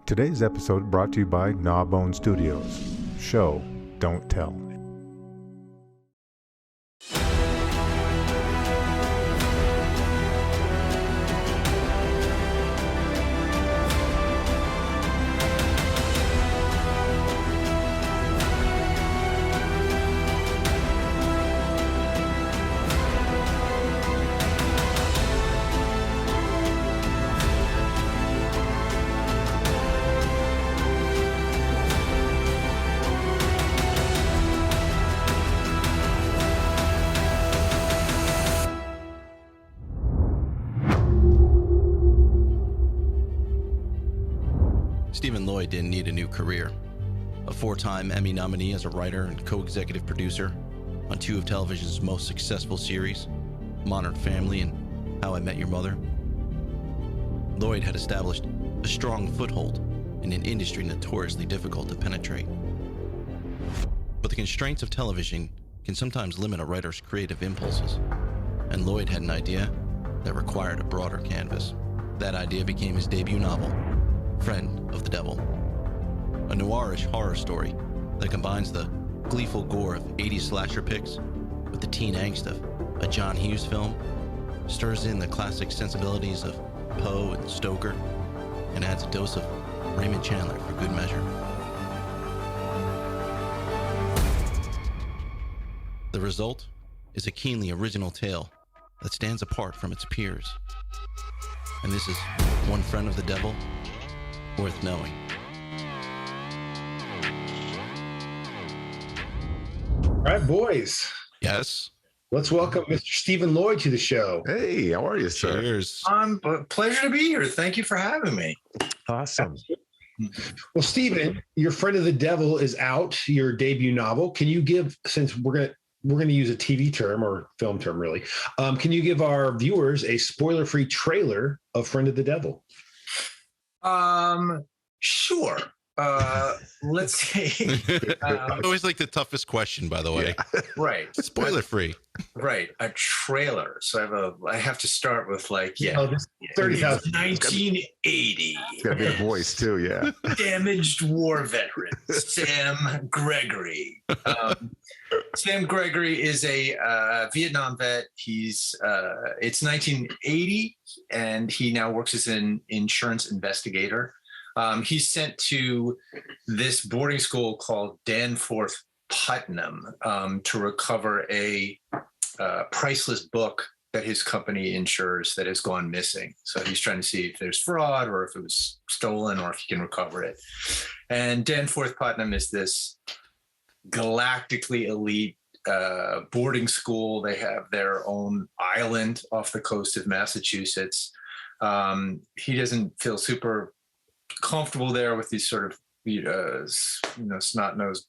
Today's episode brought to you by Gnawbone Studios. Show, don't tell. Stephen Lloyd didn't need a new career. A four-time Emmy nominee as a writer and co-executive producer on two of television's most successful series, Modern Family and How I Met Your Mother, Lloyd had established a strong foothold in an industry notoriously difficult to penetrate. But the constraints of television can sometimes limit a writer's creative impulses, and Lloyd had an idea that required a broader canvas. That idea became his debut novel, Friend of the Devil, a noirish horror story that combines the gleeful gore of 80s slasher pics with the teen angst of a John Hughes film, stirs in the classic sensibilities of Poe and Stoker, and adds a dose of Raymond Chandler for good measure. The result is a keenly original tale that stands apart from its peers. And this is One Friend of the Devil, worth knowing. All right, boys. Yes. Let's welcome Mr. Stephen Lloyd to the show. Hey, how are you, sir? Cheers. Pleasure to be here. Thank you for having me. Awesome. Well, Stephen, your Friend of the Devil is out, your debut novel. Can you give, since we're gonna use a TV term or film term, really, can you give our viewers a spoiler-free trailer of Friend of the Devil? Sure. Let's see. Always like the toughest question, by the way. Yeah. Right. Spoiler free. Right. A trailer. So I have to start with This 30,000. 1980. It's got a big voice, too, yeah. Damaged war veteran Sam Gregory. Sam Gregory is a Vietnam vet. It's 1980, and he now works as an insurance investigator. He's sent to this boarding school called Danforth Putnam to recover a priceless book that his company insures that has gone missing. So he's trying to see if there's fraud or if it was stolen or if he can recover it. And Danforth Putnam is this galactically elite boarding school. They have their own island off the coast of Massachusetts. He doesn't feel super comfortable there with these sort of snot-nosed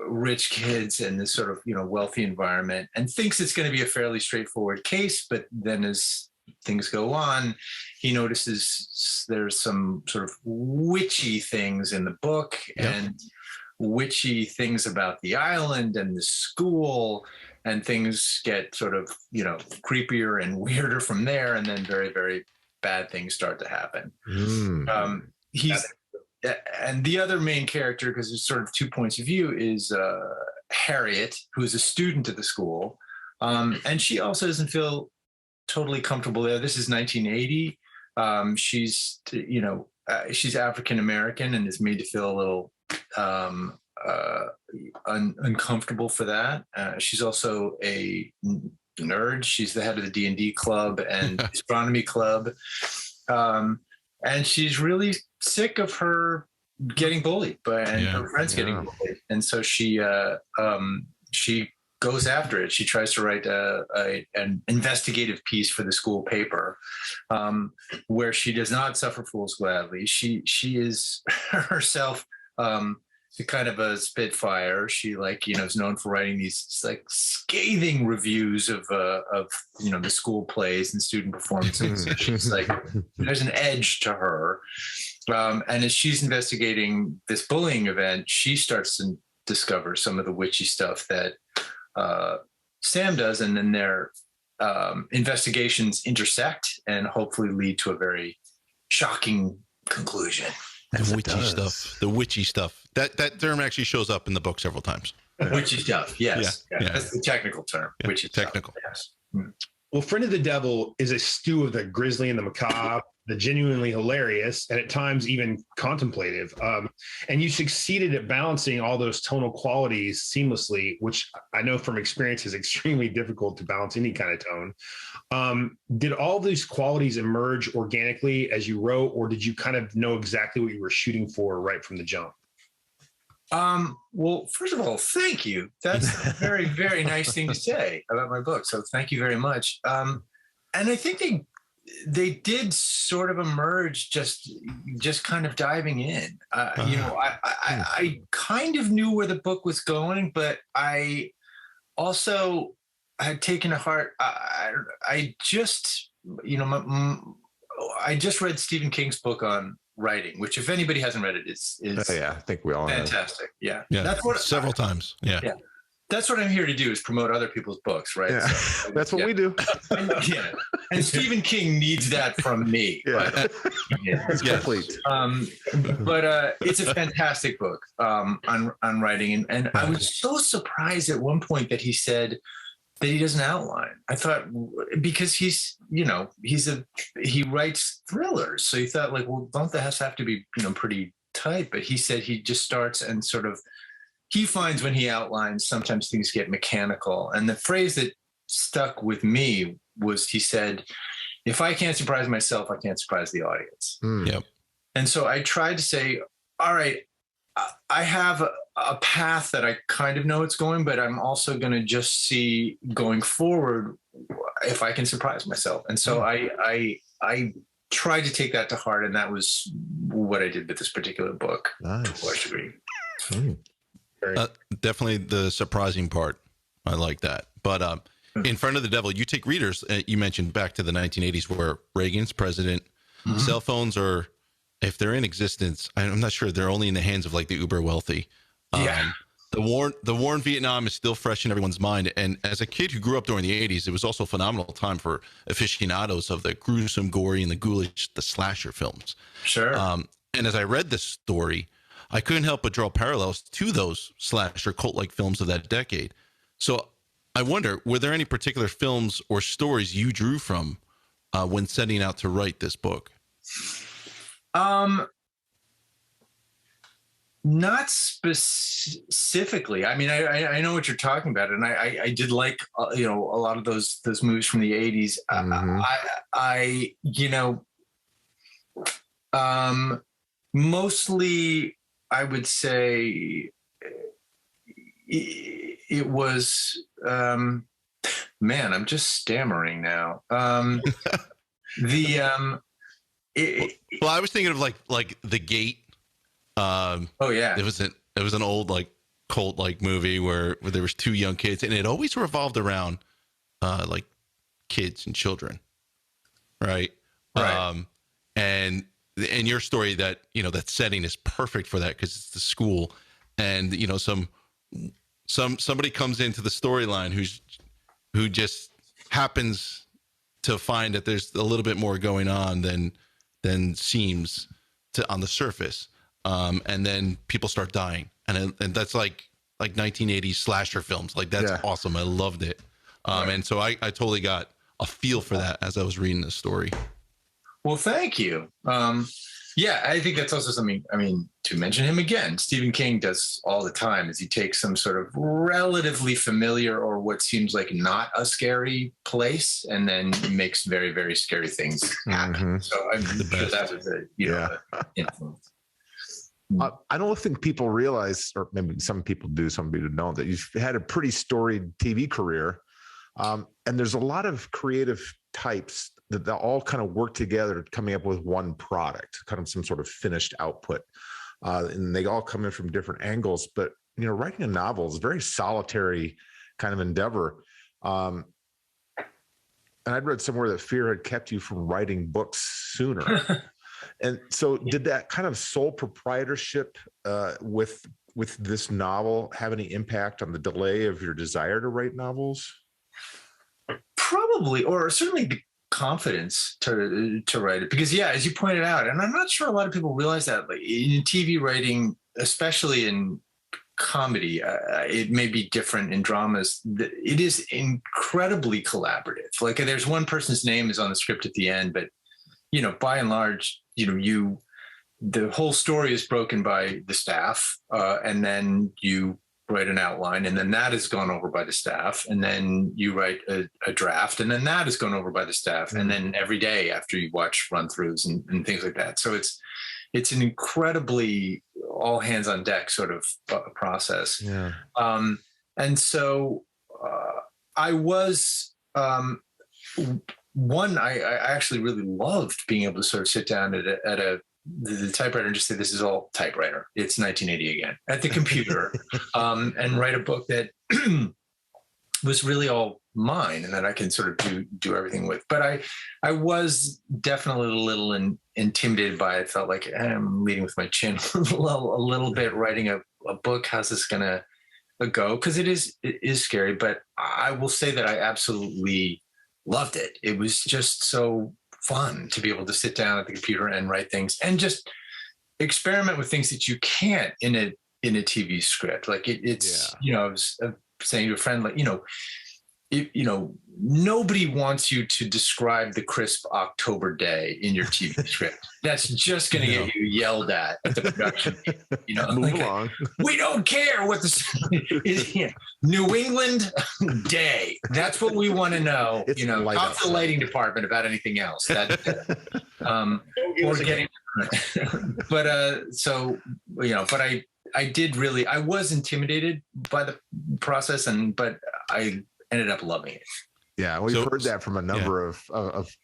rich kids and this sort of wealthy environment, and thinks it's going to be a fairly straightforward case. But then as things go on, he notices there's some sort of witchy things in the book. Yep. And witchy things about the island and the school, and things get sort of creepier and weirder from there, and then very, very bad things start to happen. And the other main character, because there's sort of two points of view, is Harriet, who's a student at the school, and she also doesn't feel totally comfortable there. This is 1980. She's African American and is made to feel a little uncomfortable for that. She's also a nerd. She's the head of the D&D club and astronomy club. And she's really sick of her getting bullied and her friends getting bullied. And so she goes after it. She tries to write an investigative piece for the school paper, where she does not suffer fools gladly. She is herself kind of a spitfire. She is known for writing these scathing reviews of the school plays and student performances. She's there's an edge to her. And as she's investigating this bullying event, she starts to discover some of the witchy stuff that Sam does, and then their investigations intersect and hopefully lead to a very shocking conclusion. The witchy stuff. That term actually shows up in the book several times. Witchy stuff, yes. Yeah. That's the technical term. Yeah, Witchy technical. stuff, yes. Well, Friend of the Devil is a stew of the grisly and the macabre, the genuinely hilarious, and at times even contemplative. And you succeeded at balancing all those tonal qualities seamlessly, which I know from experience is extremely difficult to balance any kind of tone. Did all these qualities emerge organically as you wrote, or did you kind of know exactly what you were shooting for right from the jump? Well, first of all, thank you. That's a very, very nice thing to say about my book. So thank you very much. And I think they did sort of emerge just kind of diving in. I kind of knew where the book was going, but I also had taken to heart. I just read Stephen King's book on writing, which if anybody hasn't read it, is I think we all fantastic. Have. Yeah, that's what several times. Yeah, that's what I'm here to do, is promote other people's books, right? Yeah. So, that's what we do. And Stephen King needs that from me. Yeah, it's complete. But it's a fantastic book on writing, and I was so surprised at one point that he said that he doesn't outline. I thought, because he writes thrillers, so he thought, like, well, don't the have to be pretty tight? But he said he just starts and sort of, he finds when he outlines sometimes things get mechanical. And the phrase that stuck with me was, he said, if I can't surprise myself, I can't surprise the audience. Yep. And so I tried to say, all right, I have a path that I kind of know it's going, but I'm also going to just see going forward if I can surprise myself. And so I tried to take that to heart, and that was what I did with this particular book. Nice. To a large degree. Definitely the surprising part. I like that. But in Front of the Devil, you take readers. You mentioned back to the 1980s, where Reagan's president. Mm-hmm. Cell phones are, if they're in existence, I'm not sure, they're only in the hands of like the uber wealthy. The war in Vietnam is still fresh in everyone's mind. And as a kid who grew up during the 80s, it was also a phenomenal time for aficionados of the gruesome, gory, and the ghoulish, the slasher films. Sure. And as I read this story, I couldn't help but draw parallels to those slasher cult-like films of that decade. So I wonder, were there any particular films or stories you drew from when setting out to write this book? Not specifically. I mean, I know what you're talking about, and I did like a lot of those movies from the 80s. Mm-hmm. Mostly, I would say it was. Man, I'm just stammering now. Well, I was thinking of like The Gate. Oh yeah, it was an old like cult like movie where there was two young kids, and it always revolved around like kids and children, right? And your story, that that setting is perfect for that, because it's the school, and somebody comes into the storyline who just happens to find that there's a little bit more going on than seems on the surface. And then people start dying, and that's like 1980s slasher films. Like, that's awesome. I loved it. And so I totally got a feel for that as I was reading the story. Well, thank you. Yeah, I think that's also something, I mean, to mention him again, Stephen King does all the time, is he takes some sort of relatively familiar or what seems like not a scary place, and then makes very, very scary things happen. Mm-hmm. So I'm sure that was the influence. I don't think people realize, or maybe some people do, some people don't, that you've had a pretty storied TV career. And there's a lot of creative types that all kind of work together, coming up with one product, kind of some sort of finished output. And they all come in from different angles. But, writing a novel is a very solitary kind of endeavor. And I'd read somewhere that fear had kept you from writing books sooner. And so did that kind of sole proprietorship with this novel have any impact on the delay of your desire to write novels? Probably, or certainly confidence to write it, because as you pointed out, and I'm not sure a lot of people realize that, like in TV writing, especially in comedy, it may be different in dramas. It is incredibly collaborative. Like there's one person's name is on the script at the end, but by and large, the whole story is broken by the staff, and then you write an outline, and then that is gone over by the staff, and then you write a draft, and then that is gone over by the staff, and then every day after you watch run-throughs and things like that. So it's an incredibly all hands on deck sort of process. Yeah. And so I was I actually really loved being able to sort of sit down at the typewriter and just say, this is all typewriter. It's 1980 again at the computer, and write a book that was really all mine and that I can sort of do everything with. But I was definitely a little intimidated by it. Felt like I'm leading with my chin a little bit, writing a book. How's this going to go? Because it is scary, but I will say that I absolutely loved it. It was just so fun to be able to sit down at the computer and write things and just experiment with things that you can't in a TV script. Like it's I was saying to a friend, like, nobody wants you to describe the crisp October day in your TV script. That's just going to get you yelled at the production. Move along. We don't care what is. New England day. That's what we want to know. Talk to the lighting department about anything else. Or getting. But I did really. I was intimidated by the process, but I ended up loving it. Yeah, we've heard that from a number of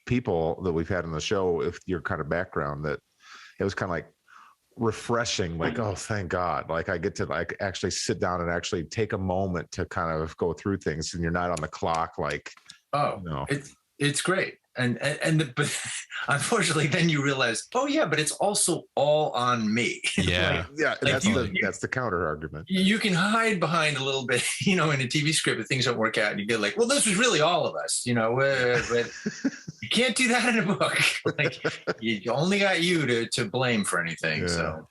people that we've had on the show with your kind of background, that it was kind of like refreshing, like, oh, thank God. Like I get to like actually sit down and actually take a moment to kind of go through things, and you're not on the clock. Like, it's great. But unfortunately, then you realize, but it's also all on me. Yeah, that's the counter argument. You can hide behind a little bit, in a TV script if things don't work out, and you get like, well, this was really all of us, but you can't do that in a book. Like, you only got you to blame for anything. Yeah. So.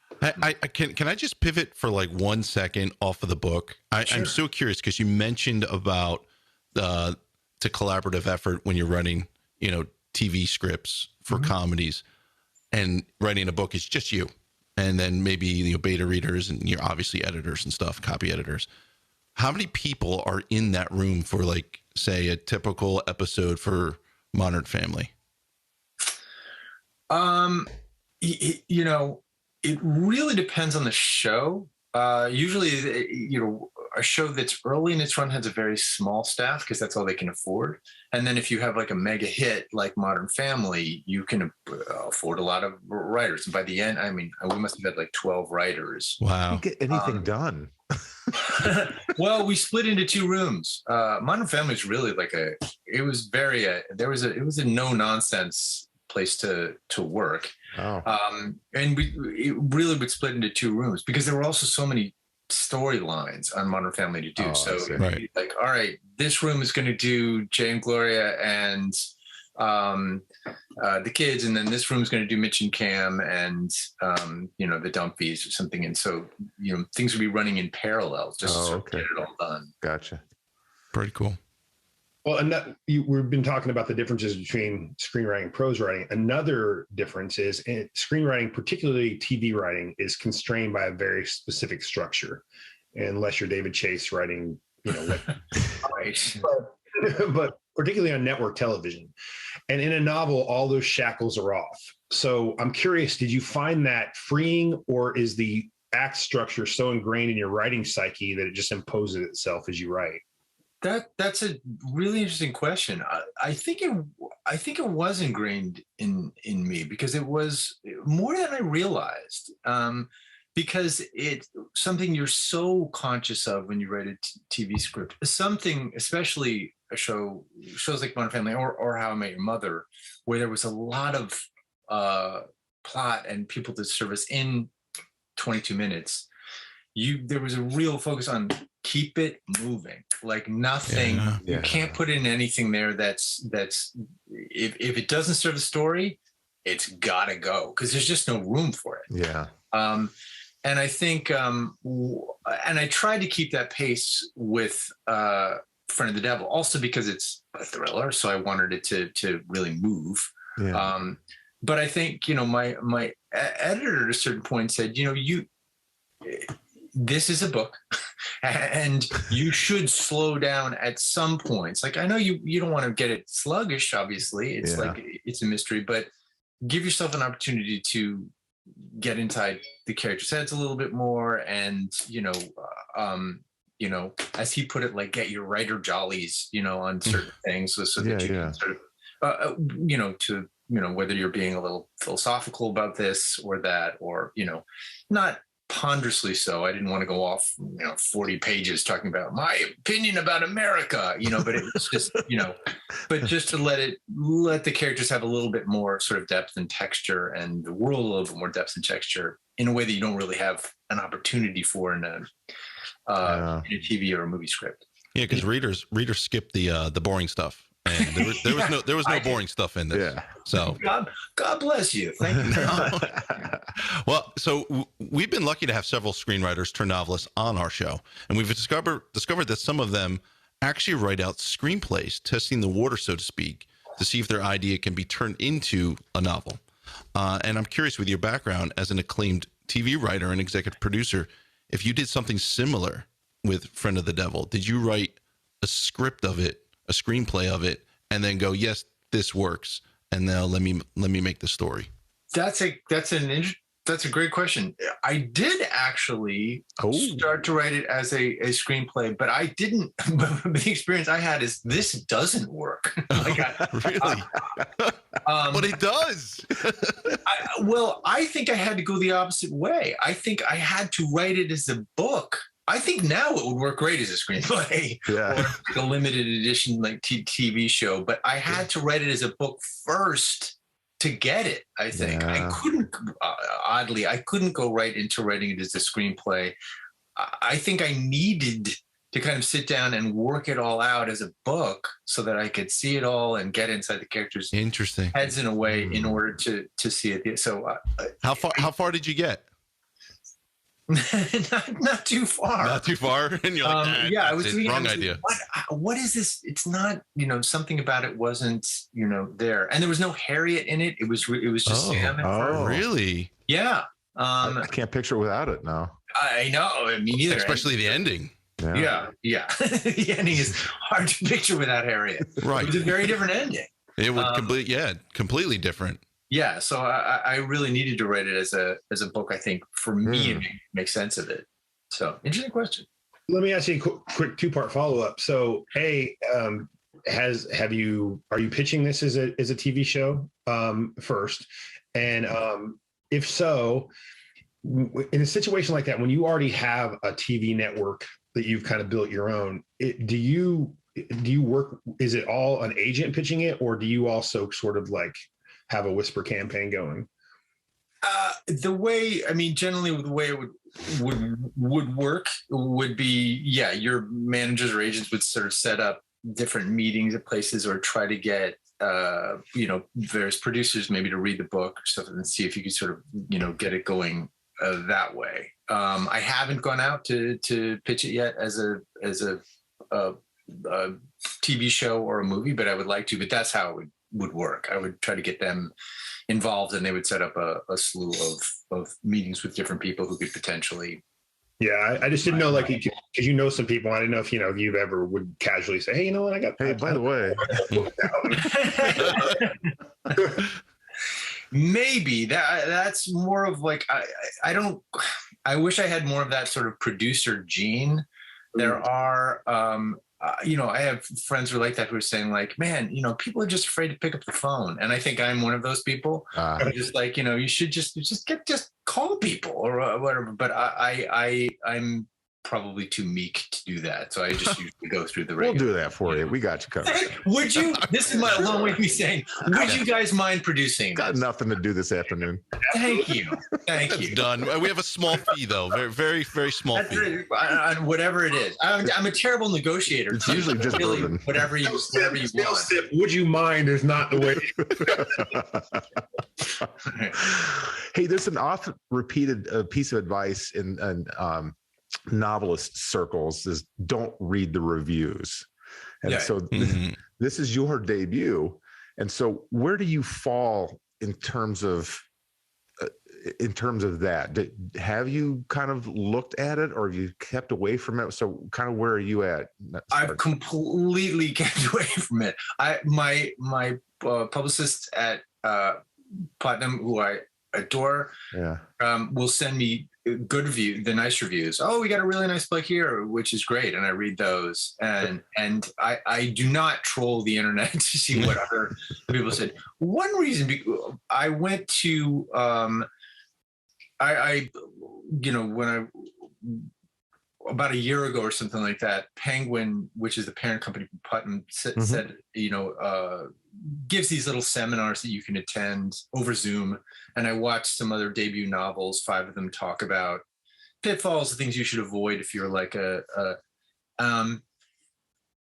Can I just pivot for like 1 second off of the book? Sure. I'm so curious because you mentioned about the collaborative effort when you're running TV scripts for comedies, and writing a book is just you, and then maybe beta readers and you're obviously editors and stuff, copy editors. How many people are in that room for, like, say, a typical episode for Modern Family? It really depends on the show. Usually, a show that's early in its run has a very small staff because that's all they can afford. And then if you have like a mega hit like Modern Family, you can afford a lot of writers. And by the end, we must have had like 12 writers. Wow. You get anything done? Well, we split into 2 rooms. Modern Family is really like it was a no nonsense place to work. Oh. And it really would split into 2 rooms because there were also so many storylines on Modern Family to do. Right. Like, all right, this room is going to do Jay and Gloria and the kids, and then this room is going to do Mitch and Cam and the Dumpies or something. And so things would be running in parallel just to sort of get it all done. Gotcha. Pretty cool. Well, and we've been talking about the differences between screenwriting and prose writing. Another difference is screenwriting, particularly TV writing, is constrained by a very specific structure. Unless you're David Chase writing, Right. but particularly on network television. And in a novel, all those shackles are off. So I'm curious, did you find that freeing, or is the act structure so ingrained in your writing psyche that it just imposes itself as you write? That's a really interesting question. I think it was ingrained in me because it was more than I realized. Because it's something you're so conscious of when you write a TV script. Something, especially shows like Modern Family or How I Met Your Mother, where there was a lot of plot and people to service in 22 minutes. There was a real focus on keep it moving. Like nothing, you can't put in anything there that's if it doesn't serve the story, it's gotta go, because there's just no room for it. Yeah. And I think, and I tried to keep that pace with Friend of the Devil, also because it's a thriller, so I wanted it to really move. Yeah. But I think, my editor at a certain point said, this is a book and you should slow down at some points. Like, I know you don't want to get it sluggish, obviously. It's like, it's a mystery, but give yourself an opportunity to get inside the characters' heads a little bit more. And, as he put it, like, get your writer jollies, on certain things so that you can sort of, whether you're being a little philosophical about this or that, or, not ponderously so. I didn't want to go off, 40 pages talking about my opinion about America, but it was just, but just to let the characters have a little bit more sort of depth and texture, and the world a little bit more depth and texture in a way that you don't really have an opportunity for in a TV or a movie script. Yeah, because readers skip the boring stuff. And there was no boring stuff in this. Yeah. So God bless you. Thank you. Well, so we've been lucky to have several screenwriters turn novelists on our show, and we've discovered that some of them actually write out screenplays, testing the water, so to speak, to see if their idea can be turned into a novel. And I'm curious, with your background as an acclaimed TV writer and executive producer, if you did something similar with Friend of the Devil. Did you write a script of it, a screenplay of it, and then go, yes, this works, and now let me make the story? That's a great question. I did actually start to write it as a screenplay, but I didn't. The experience I had is this doesn't work. Really? But it does. I think I had to go the opposite way. I think I had to write it as a book. I think now it would work great as a screenplay or a limited edition like TV show, but I had to write it as a book first to get it. I think I couldn't, oddly, I couldn't go right into writing it as a screenplay. I think I needed to kind of sit down and work it all out as a book so that I could see it all and get inside the characters' heads in a way in order to see it. So how far did you get? not too far. Not too far. And you're like, I was thinking, wrong idea. What is this? It's not, something about it wasn't, there. And there was no Harriet in it. It was just Sam. Really? Yeah. I can't picture it without it now. I know. Me neither. Especially the ending. Yeah. The ending is hard to picture without Harriet. Right. It was a very different ending. It would completely different. Yeah, so I really needed to write it as a book. I think for me, it makes sense of it. So interesting question. Let me ask you a quick 2-part follow-up. So, are you pitching this as a TV show first? And if so, in a situation like that, when you already have a TV network that you've kind of built your own, do you work? Is it all an agent pitching it, or do you also sort of like have a whisper campaign going? Generally the way it would work would be, your managers or agents would sort of set up different meetings at places, or try to get, various producers maybe to read the book or stuff, and see if you could sort of, get it going that way. I haven't gone out to pitch it yet as a TV show or a movie, but I would like to. But that's how it would work. I would try to get them involved, and they would set up a slew of meetings with different people who could potentially. Yeah, I just didn't know, like, because some people. I didn't know if you've ever would casually say, "Hey, what? Hey, by the way." Maybe that's more of like I wish I had more of that sort of producer gene. There are I have friends who are like that, who are saying like, man, people are just afraid to pick up the phone. And I think I'm one of those people. I'm just like, you should just call people or whatever. But I'm probably too meek to do that. So I just usually go through the We'll regular. do that for you. We got you covered. Would you, this is my long way of me saying, would you guys mind producing? Got nothing to do this afternoon. Thank you. Thank That's you. done. We have a small fee though, very, very, very small That's fee. it. Whatever it is. I'm a terrible negotiator. It's usually just really bourbon. whatever you want. Sip, would you mind is not the way. Hey, there's an often repeated piece of advice in novelist circles is don't read the reviews. And Yeah. so this is your debut. And so where do you fall in terms of that? Have you kind of looked at it, or have you kept away from it? So kind of where are you at? I've completely kept away from it. My publicist at Putnam, who I adore, will send me the nice reviews. Oh, we got a really nice book here, which is great, and I read those. And I do not troll the internet to see what other people said. One reason I went to when about a year ago or something like that, Penguin, which is the parent company from Putnam, said, gives these little seminars that you can attend over Zoom. And I watched some other debut novels, 5 of them talk about pitfalls, the things you should avoid if you're like a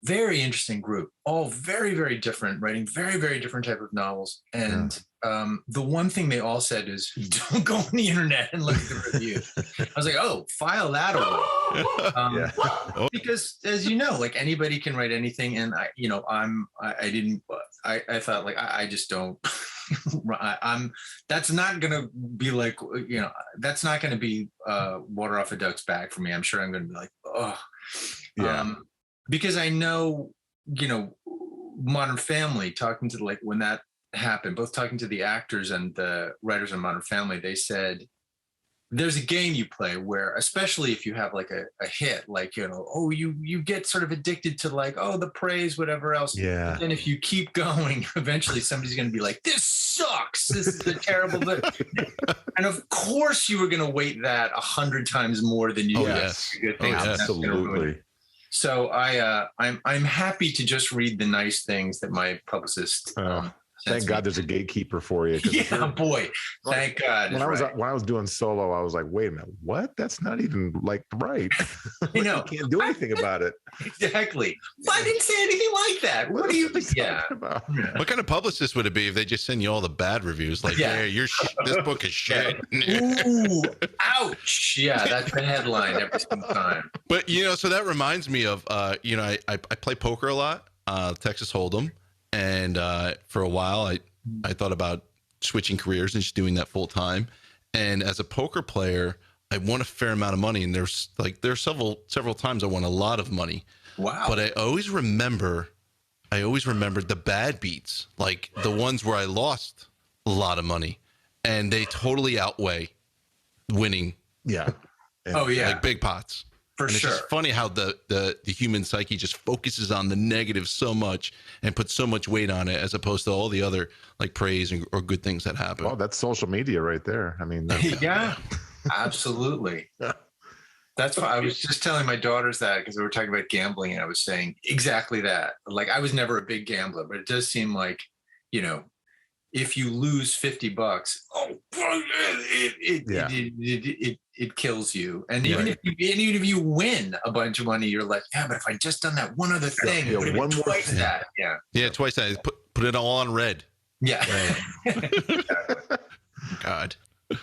very interesting group, all very, very different, writing very, very different type of novels. And the one thing they all said is, don't go on the internet and look at the review. I was like, oh, file that away. Because as you know, like anybody can write anything. And I thought like, I just don't, that's not going to be like, that's not going to be water off a duck's back for me. I'm sure I'm going to be like, oh, because I know, Modern Family, talking to like when that happened, both talking to the actors and the writers on Modern Family, they said there's a game you play where, especially if you have like a hit, like, you get sort of addicted to like, the praise, whatever else. Yeah. And if you keep going, eventually somebody's going to be like, this sucks. This is a terrible book. And of course you were going to weight that 100 times more than you did. Good things. Absolutely. So I'm happy to just read the nice things that my publicist. Thank God there's a gatekeeper for you. Yeah, boy. Thank God. When I was doing solo, I was like, wait a minute, what? That's not even like right. You know, you can't do anything about it. Exactly. I didn't say anything like that. What do you think? About? What kind of publicist would it be if they just send you all the bad reviews? Like, this book is shit. Ooh, ouch. Yeah, that's the headline every single time. But, so that reminds me of, I play poker a lot, Texas Hold'em. And for a while, I thought about switching careers and just doing that full time. And as a poker player, I won a fair amount of money. And there's several times I won a lot of money. Wow. But I always remembered the bad beats, like the ones where I lost a lot of money, and they totally outweigh winning. Yeah. Oh yeah. Like big pots. For and sure. It's just funny how the human psyche just focuses on the negative so much and puts so much weight on it, as opposed to all the other like praise or good things that happen. Well, that's social media right there. I mean, yeah, absolutely. That's why I was just telling my daughters that, because we were talking about gambling, and I was saying exactly that. Like, I was never a big gambler, but it does seem like, if you lose $50, it kills you. And even if you win a bunch of money, you're like, yeah, but if I just done that one other thing, it would have been twice that. Yeah, twice that. Put it all on red. Yeah. God. All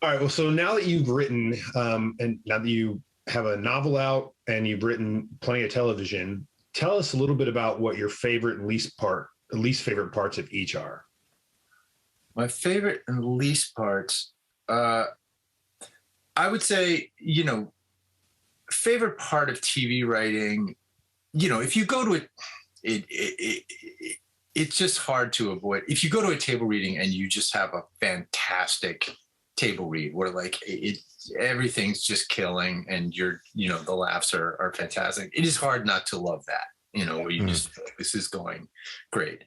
right. Well, so now that you've written, and now that you have a novel out and you've written plenty of television, tell us a little bit about what your favorite and least favorite parts of each are. My favorite and least parts, I would say, favorite part of TV writing, if you go to it's just hard to avoid. If you go to a table reading and you just have a fantastic table read where like everything's just killing and the laughs are fantastic, it is hard not to love that, where you just feel like this is going great.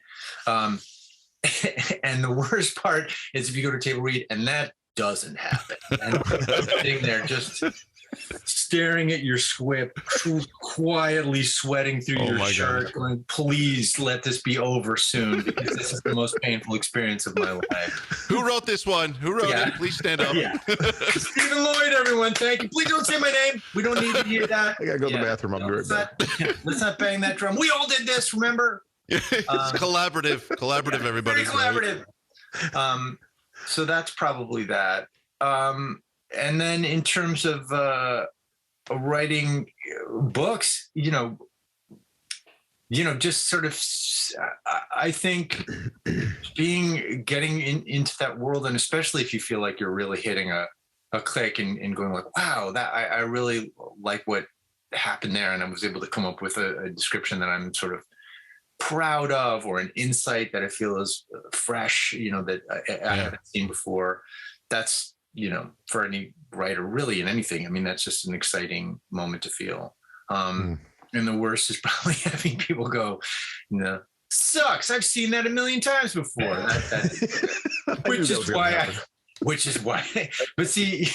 And the worst part is if you go to table read and that doesn't happen, and I'm sitting there just staring at your script, quietly sweating through your shirt, going, please let this be over soon, because this is the most painful experience of my life. Who wrote this one? Who wrote it? Please stand up. Yeah. Stephen Lloyd, everyone. Thank you. Please don't say my name. We don't need to hear that. I got to go to the bathroom. I'll be right back. Let's not bang that drum. We all did this, remember? It's collaborative, everybody. Very collaborative. Right? So that's probably that. And then in terms of writing books, just sort of, I think getting into that world, and especially if you feel like you're really hitting a click and going like, wow, that I really like what happened there. And I was able to come up with a description that I'm sort of proud of, or an insight that I feel is fresh, that I haven't seen before. That's, for any writer really in anything. I mean, that's just an exciting moment to feel. And the worst is probably having people go, sucks. I've seen that a million times before. Which is why, but see,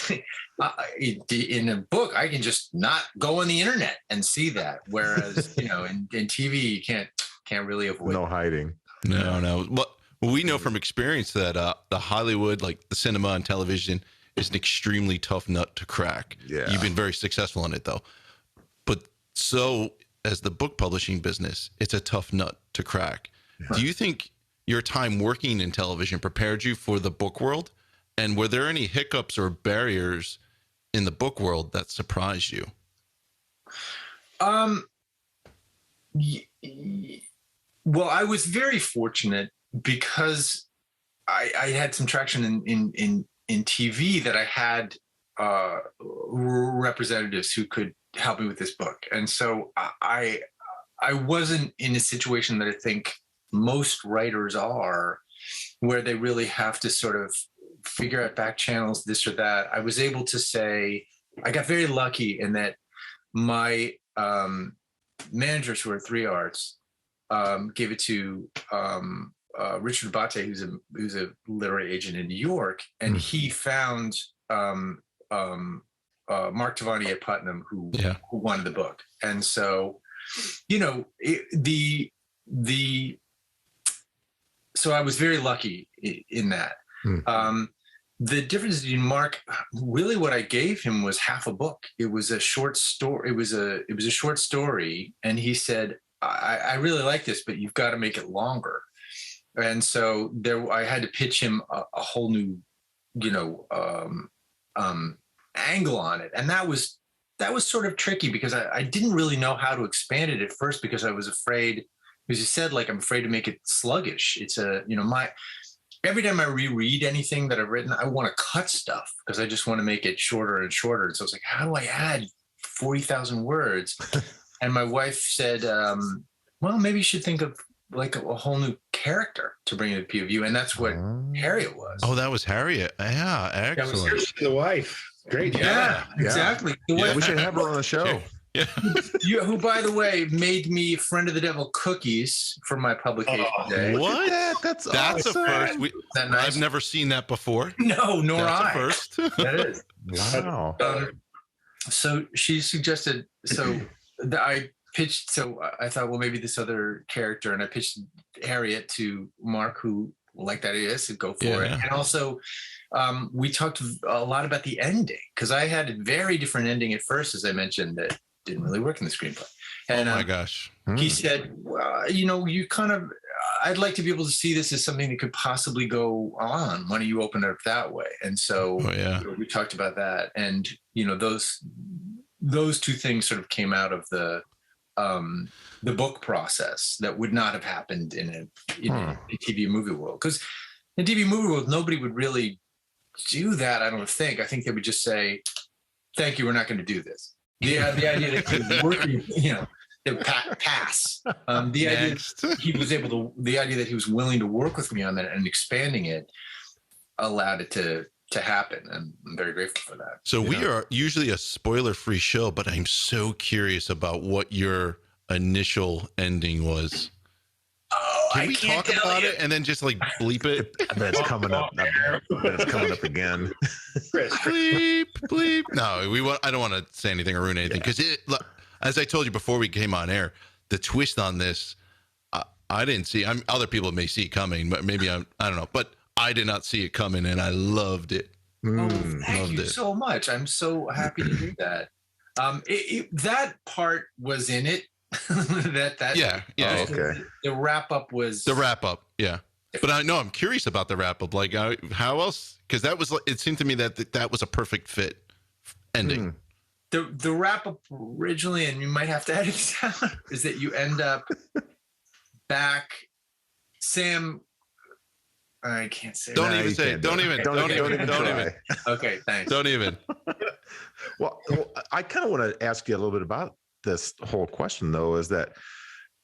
in a book, I can just not go on the internet and see that. Whereas, in TV, you can't really avoid. No hiding. No. But we know from experience that the Hollywood, like the cinema and television, is an extremely tough nut to crack. Yeah. You've been very successful in it, though. But so, as the book publishing business, it's a tough nut to crack. Yeah. Do you think your time working in television prepared you for the book world? And were there any hiccups or barriers in the book world that surprised you? Well, I was very fortunate because I had some traction in TV, that I had representatives who could help me with this book. And so I wasn't in a situation that I think most writers are, where they really have to sort of figure out back channels, this or that. I was able to say, I got very lucky in that my managers, who are 3 Arts, gave it to Richard Abate, who's a literary agent in New York, and he found Mark Tavani at Putnam, who wanted the book. And so, so I was very lucky in that. The difference between Mark, really what I gave him was half a book. It was a short story. It was a short story. And he said, I really like this, but you've got to make it longer. And so I had to pitch him a whole new, angle on it. And that was sort of tricky, because I didn't really know how to expand it at first, because I was afraid, as you said, like, I'm afraid to make it sluggish. It's every time I reread anything that I've written, I want to cut stuff, because I just want to make it shorter and shorter. And so it's like, how do I add 40,000 words? And my wife said, well, maybe you should think of like a whole new character to bring to the POV. And that's what Harriet was. Oh, that was Harriet. Yeah, excellent. That was the wife. Great. Yeah, exactly. Yeah, we should have her on the show. Yeah. Who, by the way, made me Friend of the Devil cookies for my publication day. What? That's awesome. A first. That nice? I've never seen that before. No, nor That's I. A first. That is. Wow. So she suggested, I pitched, so I thought, well, maybe this other character, and I pitched Harriet to Mark, who liked that idea, said go for it. And also, we talked a lot about the ending, because I had a very different ending at first, as I mentioned, that didn't really work in the screenplay. And oh my gosh. He said, well, you kind of, I'd like to be able to see this as something that could possibly go on. Why don't you open it up that way? And so we talked about that. And, those two things sort of came out of the book process that would not have happened in a TV movie world. Because in TV movie world, nobody would really do that, I don't think. I think they would just say, thank you, we're not going to do this. The idea that he was working, pass. The idea that he was willing to work with me on that and expanding it allowed it to happen. And I'm very grateful for that. So we are usually a spoiler-free show, but I'm so curious about what your initial ending was. Oh, Can we talk about it and then just like bleep it? I bet it's coming up. I bet it's coming up again. Bleep. No, I don't want to say anything or ruin anything because as I told you before we came on air, the twist on this, I didn't see. Other people may see it coming, but maybe I don't know. But I did not see it coming, and I loved it. Thank you so much. I'm so happy to hear that. That part was in it. Yeah. Okay. The wrap up was the wrap up. Yeah. But I know I'm curious about the wrap up. Like, how else? Because it seemed to me that was a perfect fit ending. The wrap up originally, and you might have to edit it down, is that you end up back. Sam, I can't say. Don't even say it. Don't even. Okay, thanks. Don't even. Well, I kind of want to ask you a little bit about this whole question, though, is that,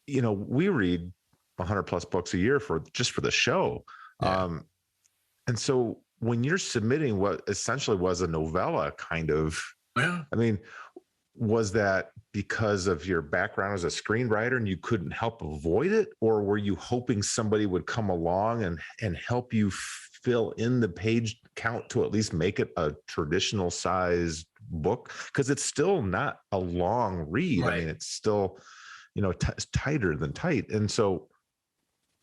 we read 100+ books a year for the show. Yeah. And so when you're submitting what essentially was a novella kind of, I mean, was that because of your background as a screenwriter and you couldn't help avoid it? Or were you hoping somebody would come along and help you fill in the page count to at least make it a traditional size book? Because it's still not a long read. Right. I mean, it's still, tighter than tight. And so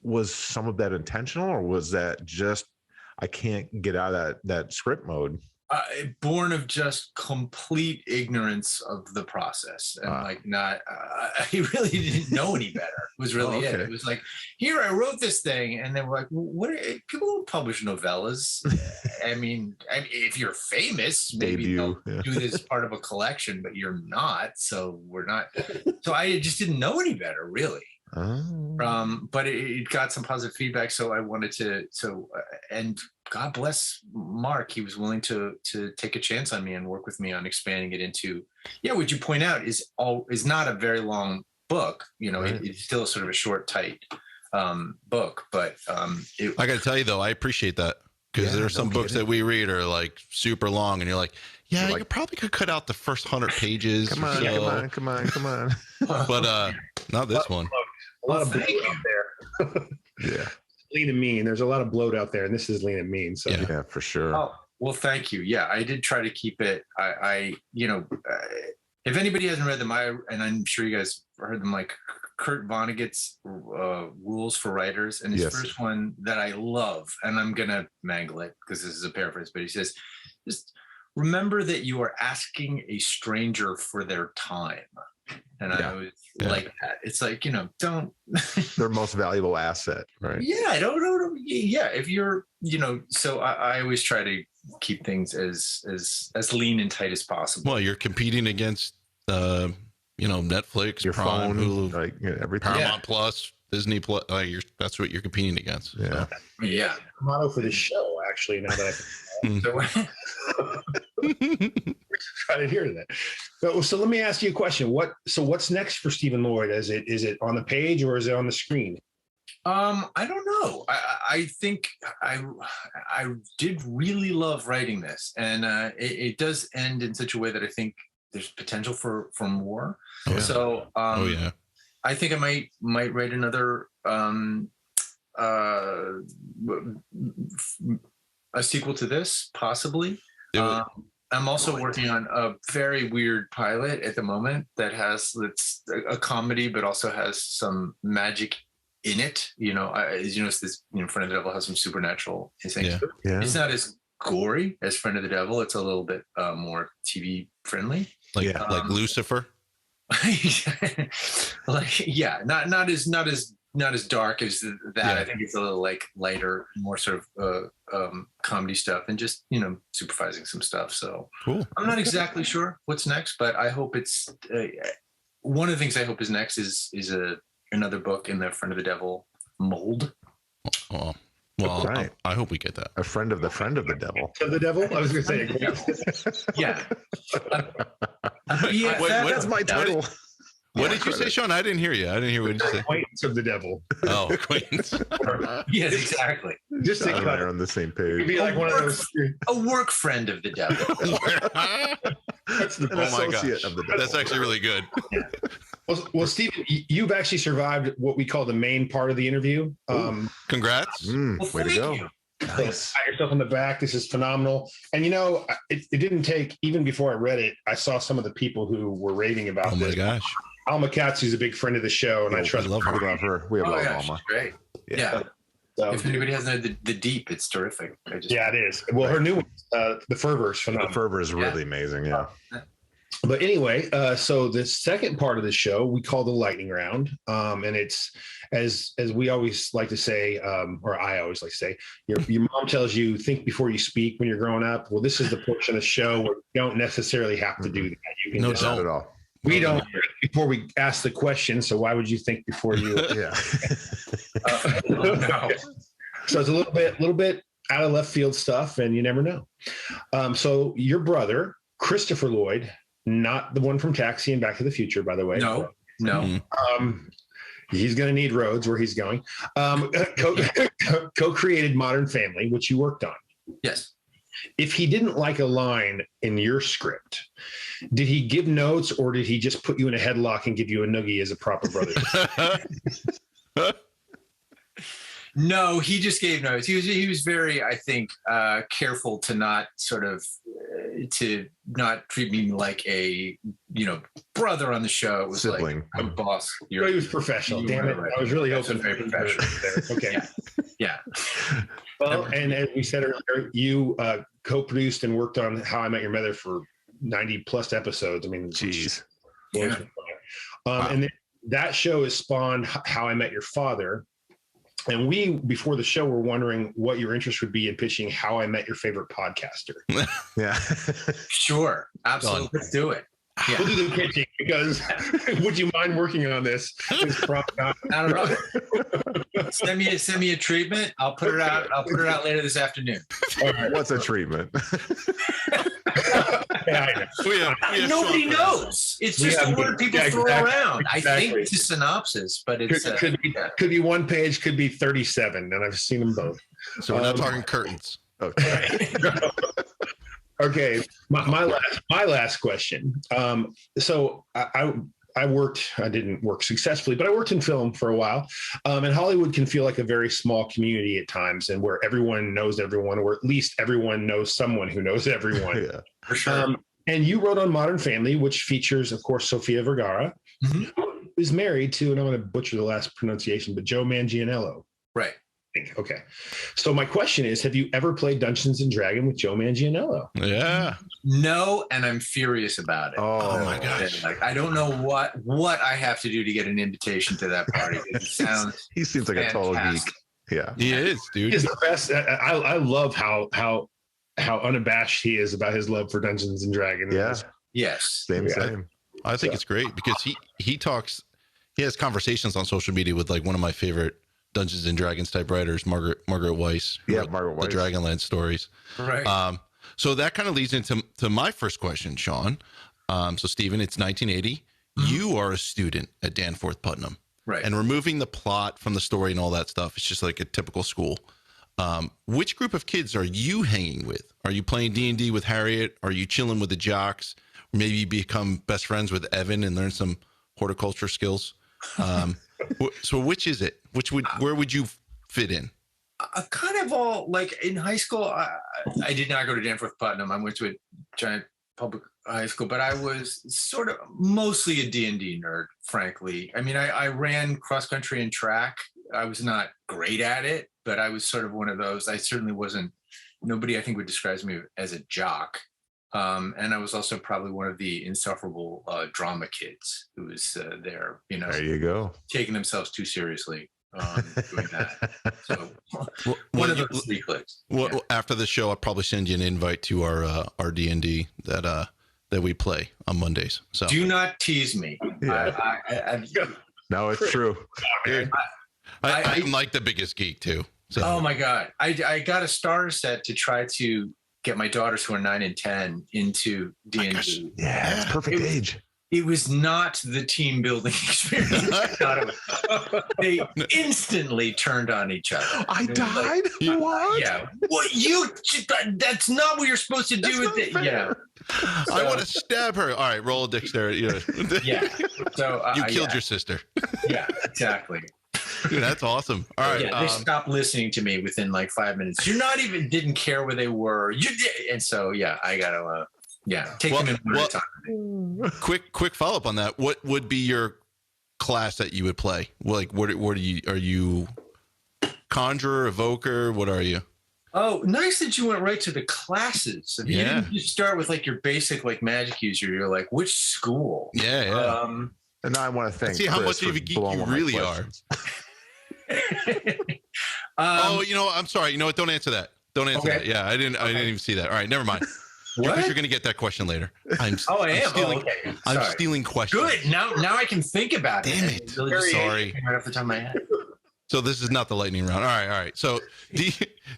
was some of that intentional, or was that just, I can't get out of that script mode? Born of just complete ignorance of the process, and I really didn't know any better. Was really it. It was like, here, I wrote this thing, and then we're like, what? People don't publish novellas. I mean, if you're famous, maybe they'll do this part of a collection, but you're not, so we're not. So I just didn't know any better, really. But it got some positive feedback, so I wanted to. And God bless Mark, he was willing to take a chance on me and work with me on expanding it into. Yeah, what you point out is not a very long book. Right. It's still sort of a short, tight book. But I got to tell you though, I appreciate that, because there are some books that we read are like super long, and you're like, you probably could cut out the first 100 pages. Come on. But not this one. A lot of bloat out there. Yeah. Lean and mean. There's a lot of bloat out there, and this is lean and mean. So yeah, for sure. Oh, well, thank you. Yeah, I did try to keep it. If anybody hasn't read them, and I'm sure you guys heard them, like Kurt Vonnegut's Rules for Writers, and his first one that I love, and I'm gonna mangle it because this is a paraphrase, but he says, just remember that you are asking a stranger for their time. And I was like that. It's like, don't. Their most valuable asset, right? Yeah, I don't know. Yeah, if you're, so I always try to keep things as lean and tight as possible. Well, you're competing against, Netflix, your Prime, phone, Hulu, everything. Paramount Plus, Disney Plus. That's what you're competing against. Yeah. So. Yeah. Motto for the show, actually. Now that try to hear that. So let me ask you a question. What's next for Stephen Lloyd? Is it on the page or is it on the screen? I don't know. I think I did really love writing this, and it does end in such a way that I think there's potential for more. Oh, yeah. So I think I might write another a sequel to this, possibly. I'm also working on a very weird pilot at the moment that's a comedy, but also has some magic in it. As you know, this Friend of the Devil has some supernatural things. Yeah. It's not as gory as Friend of the Devil. It's a little bit more TV friendly, like Lucifer. Not as dark as that. Yeah. I think it's a little like lighter, more sort of comedy stuff, and just supervising some stuff. So cool. I'm not exactly sure what's next, but I hope it's one of the things I hope is next is another book in the Friend of the Devil mold. Oh, well, right. I hope we get that. A friend of the devil. Of the devil? I was going to say. Yeah. That's my title. What did you say, Sean? I didn't hear you. I didn't hear what you say. Acquaintance of the devil. Oh, acquaintance. Yes, exactly. Just think about it on the same page. It'd be like one of those. A work friend of the devil. That's the Oh my gosh. Of the devil. That's actually really good. Well, Stephen, you've actually survived what we call the main part of the interview. Congrats. Way to go. So Nice. pat yourself on the back. This is phenomenal. And it didn't take, even before I read it, I saw some of the people who were raving about Oh this. my gosh. Alma Katz is a big friend of the show, and I trust love her. We love her. We have love yeah, Alma. she's great. Yeah. Yeah. So, If anybody hasn't heard the Deep, it's terrific. yeah, it is. Well, her new one, The Fervor, is The phenomenal. fervor is really amazing. Yeah. But anyway, so the second part of the show we call the lightning round, and it's as we always like to say, or I always like to say, your mom tells you think before you speak when you're growing up. Well, this is the portion of the show where you don't necessarily have to do that. You can No, just, Not at all. we don't before we ask the question. So why would you think before you? Yeah. No. So it's a little bit out of left field stuff, and you never know. So your brother, Christopher Lloyd, not the one from Taxi and Back to the Future, by the way. No. He's going to need roads where he's going. Co-created Modern Family, which you worked on. Yes. If he didn't like a line in your script, did he give notes, or did he just put you in a headlock and give you a noogie as a proper brother? No, he just gave notes. He was very, I think, careful to not sort of to not treat me like a brother on the show. It was Sibling. like I'm boss. He was professional. Damn it! Right. I was really That's hoping very professional. there. Okay. Yeah. Well, and as we said earlier, you co-produced and worked on How I Met Your Mother for 90 plus episodes. I mean, Jeez. Yeah. And that show has spawned How I Met Your Father. And we, before the show, were wondering what your interest would be in pitching How I Met Your Favorite Podcaster. Yeah. Sure. Absolutely. Done. Let's do it. Yeah. We'll do the pitching because would you mind working on this? It's probably not. I don't know. Send me a treatment. I'll put it out. I'll put it out later this afternoon. All right. What's a treatment? Yeah, I know. We have Nobody short knows. It's We just have- a word people yeah, throw exactly. around. I Exactly. think it's a synopsis, but it's Could be one page, could be 37, and I've seen them both. So we're not talking curtains. Okay. Okay, my last question. So I didn't work successfully, but I worked in film for a while. And Hollywood can feel like a very small community at times, and where everyone knows everyone, or at least everyone knows someone who knows everyone. Yeah. for sure. And you wrote on Modern Family, which features, of course, Sofia Vergara, Mhm. who is married to, and I'm going to butcher the last pronunciation, but Joe Manganiello. Right. Okay. So my question is, have you ever played Dungeons and Dragons with Joe Manganiello? Yeah. No, and I'm furious about it. Oh my gosh. Like, I don't know what I have to do to get an invitation to that party. It sounds He seems like a total fantastic. geek. Yeah. He is, dude. He's the best. I love how unabashed he is about his love for Dungeons and Dragons. Yeah. Yes. Same, Yeah. same. I think it's great because he has conversations on social media with like one of my favorite Dungeons and Dragons type writers, Margaret Weiss. who Yeah, wrote Margaret Weiss. The Dragonlance stories. Right. So that kind of leads into my first question, Sean. So Stephen, it's 1980. You are a student at Danforth Putnam. Right. And removing the plot from the story and all that stuff, it's just like a typical school. Which group of kids are you hanging with? Are you playing D&D with Harriet? Are you chilling with the jocks? Maybe you become best friends with Evan and learn some horticulture skills. So which is it? Where would you fit in? Kind of all, like in high school, I did not go to Danforth Putnam. I went to a giant public high school, but I was sort of mostly a D&D nerd, frankly. I mean, I ran cross country and track. I was not great at it, but I was sort of one of those. I certainly wasn't, nobody I think would describe me as a jock. And I was also probably one of the insufferable drama kids who was there, There you go. taking themselves too seriously doing that. So Well, one of you- those three clicks. Well, Yeah. after the show, I'll probably send you an invite to our D&D that we play on Mondays. So Do not tease me. Yeah. No, it's true. dude, I'm like the biggest geek too. So Oh my God. I got a starter set to try to get my daughters who are 9 and 10 into gosh. D&D. Yeah, it's perfect It was- age. It was not the team building experience. I thought it was. They instantly turned on each other. I died? Like, what? Yeah. What that's not what you're supposed to do with it. Yeah. So, I want to stab her. All right, roll a dexterity. Yeah. So you killed your sister. Yeah, exactly. Dude, that's awesome. All right. Yeah, they stopped listening to me within like 5 minutes. You're not even didn't care where they were. You did, and so yeah, I gotta take them in one at a time. Quick follow up on that. What would be your class that you would play? Like, what are you conjurer, evoker? What are you? Oh, nice that you went right to the classes. You didn't just start with like your basic like magic user. You're like, which school? Yeah. And I want to thank see how much of a geek you really are. I'm sorry. You know what? Don't answer that. Don't answer that. Yeah, I didn't even see that. All right, never mind. Because you're going to get that question later. I am. I'm stealing questions. Good. Now I can think about it. Damn it. Really Sorry. Right off the top of my head. So this is not the lightning round. All right. So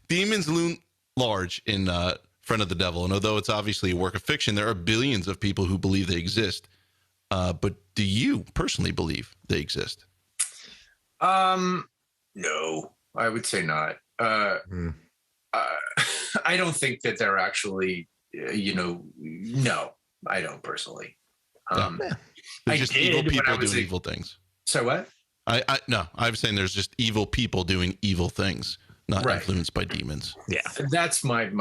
demons loom large in Friend of the Devil. And although it's obviously a work of fiction, there are billions of people who believe they exist. But do you personally believe they exist? No, I would say not. I don't think that they're actually, no, I don't personally. There's just evil people doing evil things. So what? No, I was saying there's just evil people doing evil things, not influenced by demons. Yeah, that's my.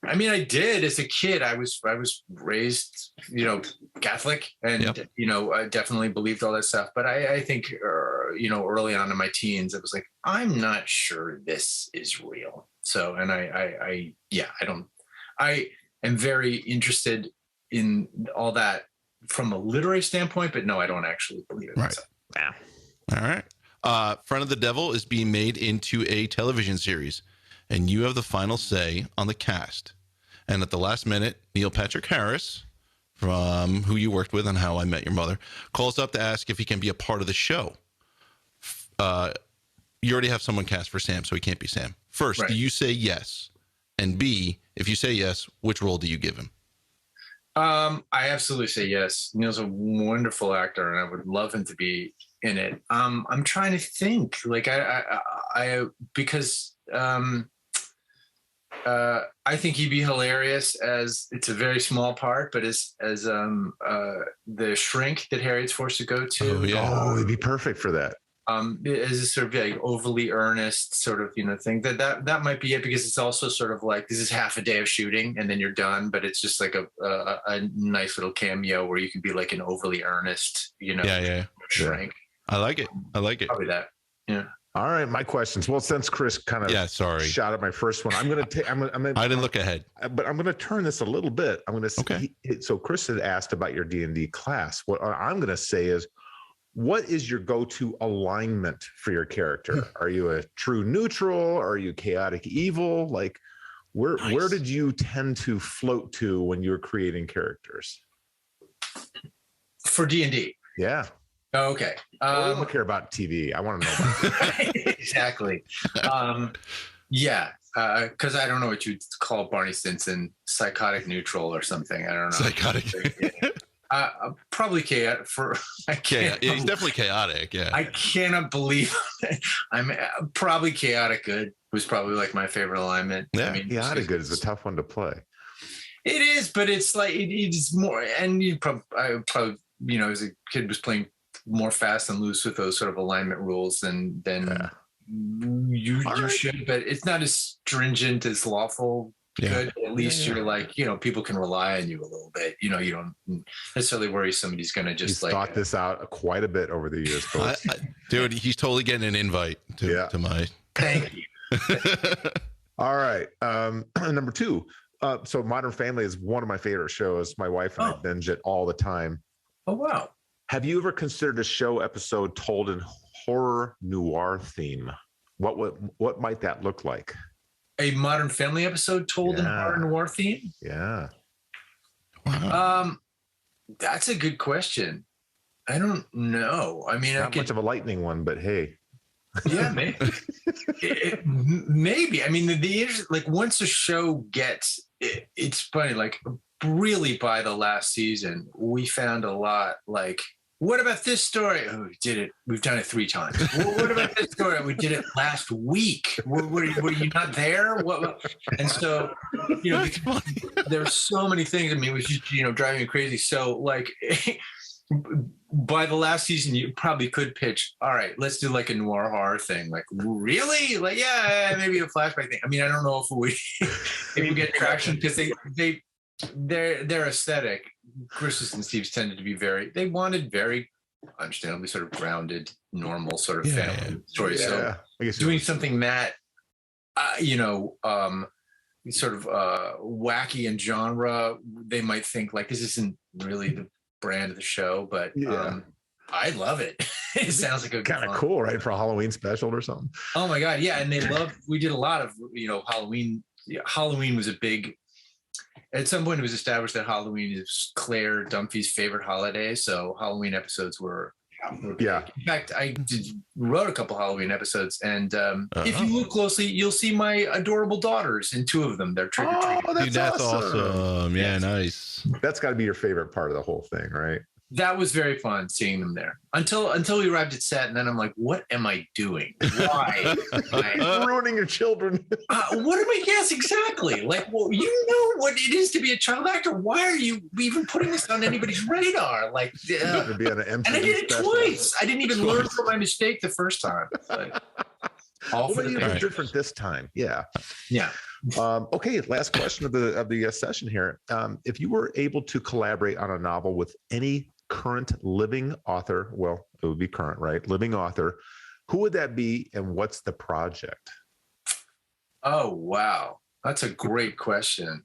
I mean, I did as a kid. I was raised, Catholic, and I definitely believed all that stuff. But I think, early on in my teens, it was like, I'm not sure this is real. So, and I am very interested in all that from a literary standpoint, but no, I don't actually believe it. Right. Yeah. All right. Friend of the Devil is being made into a television series, and you have the final say on the cast. And at the last minute, Neil Patrick Harris, from who you worked with on How I Met Your Mother, calls up to ask if he can be a part of the show. You already have someone cast for Sam, so he can't be Sam. First, do you say yes? And B, if you say yes, which role do you give him? I absolutely say yes. Neil's a wonderful actor, and I would love him to be in it. I'm trying to think, like because I think he'd be hilarious as it's a very small part, but as the shrink that Harriet's forced to go to. He'd be perfect for that. As a sort of like overly earnest sort of thing that might be it, because it's also sort of like this is half a day of shooting and then you're done, but it's just like a nice little cameo where you could be like an overly earnest shrink. I like it. Probably that. Yeah. All right, my questions. Well, since Chris kind of shot at my first one, I'm going to take. I didn't look ahead, but I'm going to turn this a little bit. I'm going to say. So Chris had asked about your D&D class. What I'm going to say is, what is your go-to alignment for your character? Are you a true neutral? Are you chaotic evil? Like, where did you tend to float to when you were creating characters? For D&D? Yeah. Oh, okay. I don't care about TV. I want to know about it. Exactly. Because I don't know what you'd call Barney Stinson, psychotic neutral or something. I don't know. Psychotic. Probably chaotic. He's definitely chaotic. Yeah. I cannot believe I'm probably chaotic good was probably like my favorite alignment. Yeah, I mean, chaotic good is a tough one to play. It is, but it's like it's more. And I probably as a kid was playing more fast and loose with those sort of alignment rules than you should. But it's not as stringent as lawful. Good. At least you're like, people can rely on you a little bit. You don't necessarily worry somebody's going to just thought this out quite a bit over the years. Dude, he's totally getting an invite to my. Thank you. All right. Number 2. So Modern Family is one of my favorite shows. My wife and I binge it all the time. Oh, wow. Have you ever considered a show episode told in horror noir theme? What might that look like? A Modern Family episode told in horror noir theme? Yeah. Wow. That's a good question. I don't know. I mean, not much of a lightning one, but hey. Yeah, maybe. Maybe. I mean, like once a show gets, it's funny. Like really by the last season, we found a lot like, what about this story? Oh, we did it. We've done it 3 times. Well, what about this story? We did it last week. Were you not there? What? And so, there's so many things. I mean, it was just, driving me crazy. So like by the last season, you probably could pitch, all right, let's do like a noir horror thing. Like, really? Like, yeah, maybe a flashback thing. I mean, I don't know if we get traction because their aesthetic, Chris's and Steve's tended to be they wanted very understandably sort of grounded, normal sort of family stories. So doing something that, sort of wacky in genre, they might think like this isn't really the brand of the show, but I love it. It sounds like a kind of cool, right? For a Halloween special or something. Oh my God. Yeah. And we did a lot of, Halloween. Halloween was a big, at some point it was established that Halloween is Claire Dunphy's favorite holiday. So Halloween episodes were big. In fact, I wrote a couple Halloween episodes, and if you look closely, you'll see my adorable daughters in 2 of them. They're trick-or-treating. Oh, that's awesome. Yeah, nice. That's got to be your favorite part of the whole thing, right? That was very fun seeing them there until we arrived at set, and then I'm like, what am I doing? Why? Ruining your children. What am I? Yes, exactly. Like, well, you know what it is to be a child actor. Why are you even putting this on anybody's radar? Like, to be on an MTV and I did it special. twice. I didn't even learn from my mistake the first time. Like, all for the different this time. Yeah. Okay. Last question of the session here. If you were able to collaborate on a novel with any current living author, well, it would be current, right? Living author, who would that be, and what's the project? Oh, wow. That's a great question.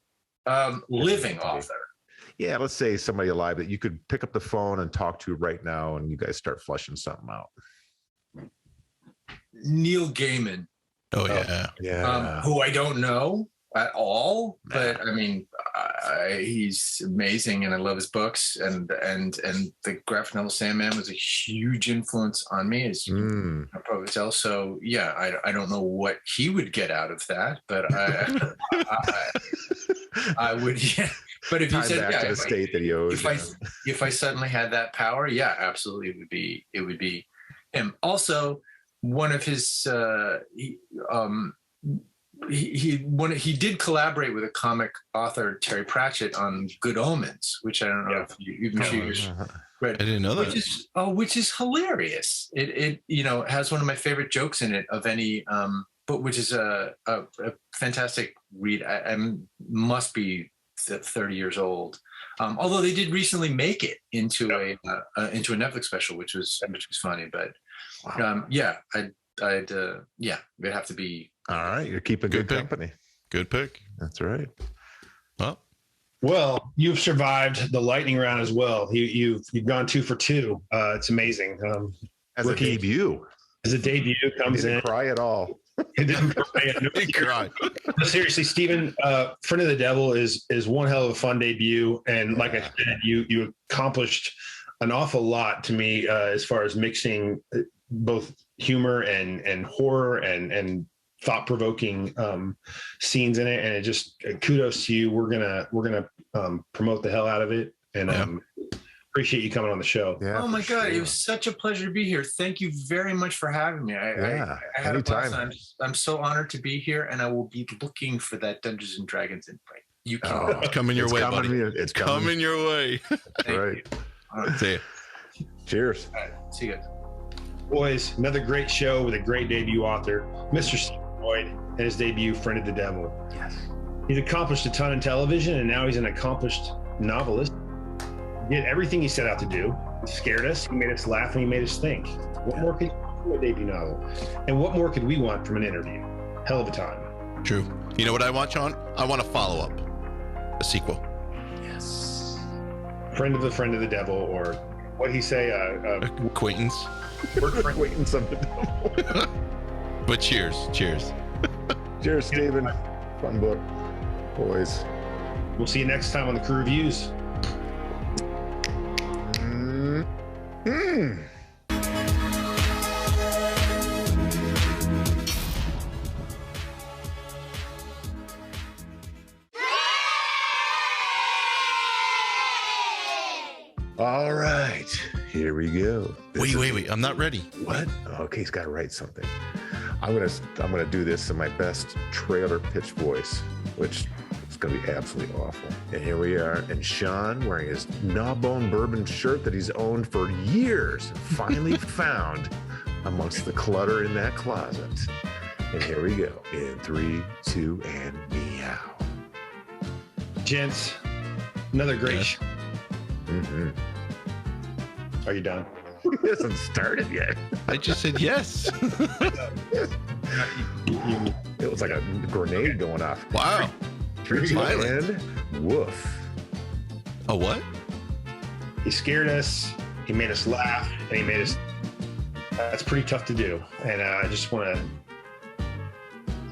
Living author. Yeah, let's say somebody alive that you could pick up the phone and talk to right now, and you guys start fleshing something out. Neil Gaiman. Oh, yeah. Who I don't know at all, but I mean, he's amazing, and I love his books. And the graphic novel Sandman was a huge influence on me, as you can probably tell. So yeah, I don't know what he would get out of that, but I would. Yeah. But if you said back to the state that he owes, if I suddenly had that power, yeah, absolutely, it would be him. Also, one of his he did collaborate with a comic author, Terry Pratchett, on Good Omens, which I don't know if you read. I didn't know that. Which is hilarious. It has one of my favorite jokes in it of any but which is a fantastic read. I must be 30 years old. Although they did recently make it into a Netflix special, which was funny. But it'd have to be. All right, you're keeping good company. Good pick. That's right. Well, you've survived the lightning round as well. You've gone 2 for 2. It's amazing. As a debut comes in. Cry at all. It didn't cry. Seriously, Stephen, Friend of the Devil is one hell of a fun debut, and like I said, you accomplished an awful lot to me as far as mixing both humor and horror and thought-provoking scenes in it, and it just kudos to you. We're gonna promote the hell out of it, and appreciate you coming on the show. Yeah, oh my God, it was such a pleasure to be here. Thank you very much for having me. I had a blast. I'm so honored to be here, and I will be looking for that Dungeons and Dragons invite. You can coming your way, buddy. It's coming your way. Right. See you. Cheers. All right. See you guys. Boys, another great show with a great debut author, Mr. Stephen Lloyd, and his debut, Friend of the Devil. Yes. He's accomplished a ton in television, and now he's an accomplished novelist. He did everything he set out to do. He scared us, he made us laugh, and he made us think. What more could you want from a debut novel? And what more could we want from an interview? Hell of a time. True. You know what I want, Sean? I want a follow-up. A sequel. Yes. Friend of the Devil, or what he say? Acquaintance. Acquaintance of the Devil. But cheers. Cheers, Stephen. Fun book. Boys. We'll see you next time on the Crew Reviews. All right, here we go. Wait. I'm not ready. What? Okay, he's got to write something. I'm gonna do this in my best trailer pitch voice, which is gonna be absolutely awful. And here we are, and Sean wearing his Gnawbone bourbon shirt that he's owned for years, finally found amongst the clutter in that closet. And here we go. In 3, 2, and meow. Gents, another great show. Mm-hmm. Are you done? He hasn't started yet. I just said yes. It was like a grenade going off. Wow. 3, 2, and woof. A what? He scared us. He made us laugh, and he made us. That's pretty tough to do. And I just want to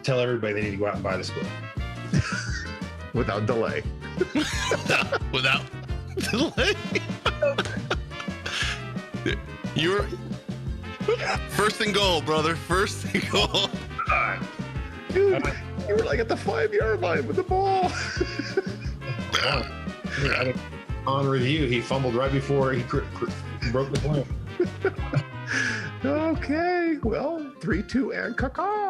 tell everybody they need to go out and buy this book Without delay. Without delay. You're first and goal, brother. First and goal. Dude, you were like at the 5-yard line with the ball. On review, he fumbled right before he broke the play. Okay, well, 3, 2, and caw.